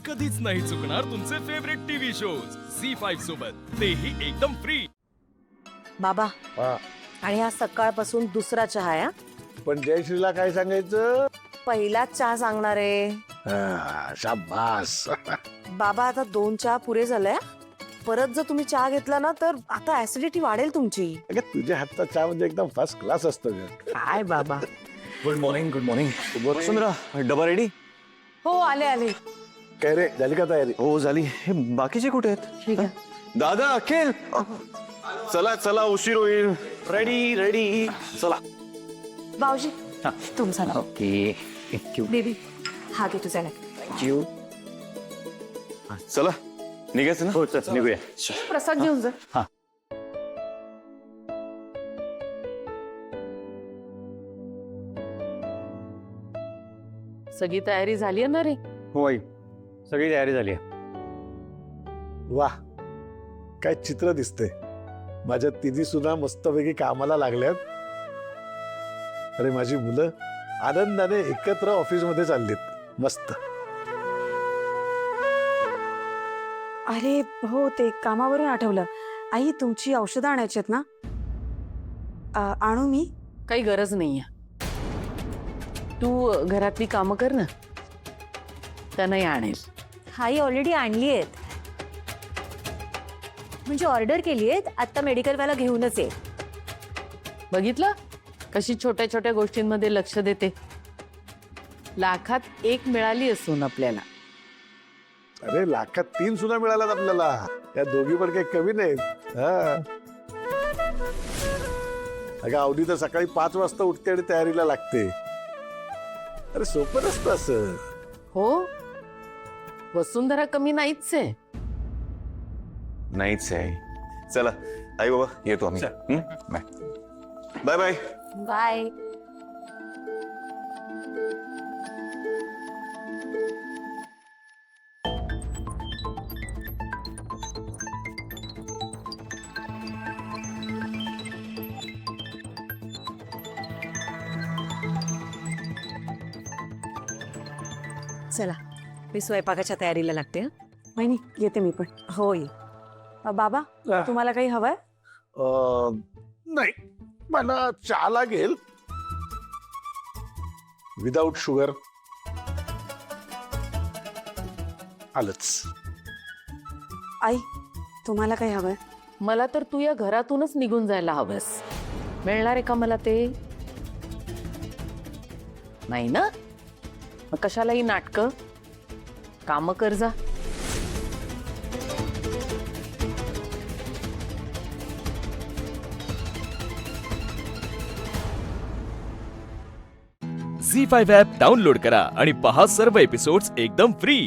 कधीच नाही चुकणार तुमचे फेवरेट टीव्ही शोज झी5 सोबत, तेही एकदम फ्री. बाबा हा, आणि हा सकाळपासून दुसरा चहा आहे हा? पण जयश्रीला काय सांगायचं? पहिलाच चहा सांगणार आहे. शाबास. बाबा आता 2 चहा पुरे झाले. परत जर तुम्ही चहा घेतला ना तर आता ऍसिडिटी वाढेल तुमची. अगं, तुझ्या हातचा चहा म्हणजे एकदम फर्स्ट क्लास असतो ग. काय बाबा. Good morning. Good morning. Vasundhara, डबा रेडी? हो आले आले. काय रे, झाली का तयारी? हो झाली. हे बाकीचे कुठे आहेत? ठीक आहे. दादा, अखिल, चला चला, उशीर होईल. रेडी रेडी, चला. भाऊजी तुमचा नाव. Okay, thank you. बेबी हा घे तुझा. थँक्यू. चला, निघायचं ना? हो, चल निघूया. प्रसाद घेऊन जा. हा. सगळी तयारी झाली ना रे? हो आई, सगळी तयारी झाली आहे. वा, काय चित्र दिसतंय. माझ्या तिन्ही सुना मस्तपैकी कामाला लागल्यात. अरे, माझी मुलं आनंदाने एकत्र ऑफिस मध्ये चाललीत. मस्त. अरे हो, ते कामावरून आठवलं. आई, तुमची औषधं आणायची आहेत ना? आणू मी? काही गरज नाहीये. तू घरातली कामं कर ना, त्यांनाही आणेल. हाई ऑलरेडी आणली आहेत, म्हणजे ऑर्डर केली आहेत. आता मेडिकलवाला घेऊनच ये. बघितलं कशी छोट्या छोट्या गोष्टींमध्ये लक्ष देते. लाखात एक मिळाली असून आपल्याला. अरे, लाखात 3 सुना मिळाल्यात आपल्याला. या दोघी पण काही कमी नाहीत. हा. अगं, अवधी तर सकाळी 5 वाजता उठते आणि तयारीला लागते. अरे, सोपं नसतं असं. हो, वसुंधरा कमी नाहीच आहे. नाहीच आहे. चला आई बाबा, येतो आम्ही. Bye bye bye. बाय. चला, मी स्वयंपाकाच्या तयारीला लागते. हं? वहिनी येते मी पण. होय. बाबा, तुम्हाला काही हवंय? नाही, मला चहा लागेल विदाउट शुगर. आलंच. आई, तुम्हाला काही हवंय? मला तर तू या घरातूनच निघून जायला हवंस. मिळणार आहे का मला ते? नाही ना? मग कशाला ही नाटकं? कामं कर जा. झी5 ॲप डाउनलोड करा आणि पहा सर्व एपिसोड्स एकदम फ्री.